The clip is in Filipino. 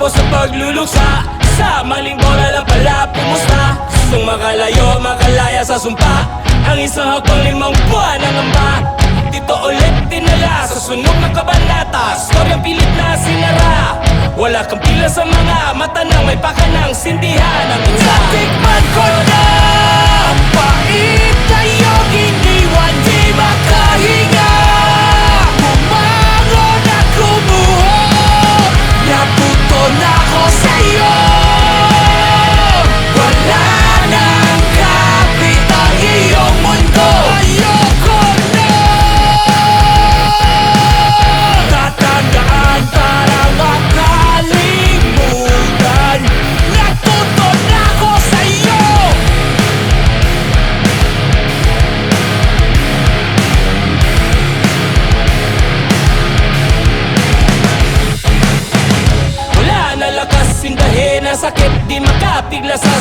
Tapos sa pagluluksa, sa maling bola lang pala pumusta. Gustong makalayo, makalaya sa sumpa, ang isang hakbang 5 buwan ang amba. Dito ulit dinala sa sunog na kabanata, storyang pilit na sinara. Wala kang pila sa mga mata na may pakanang sindihan ang minsan. Natikman ko na ang pait kayong iniwan, di makahinga. Bumangon at kumuho, nabuto na ako sa'yo. Wala nang kapit ang iyong mundo, ayoko na. Tatandaan para makalimutan, natuto na ako sa'yo. Wala na lakas sindahin ang sakit, di makapigla sa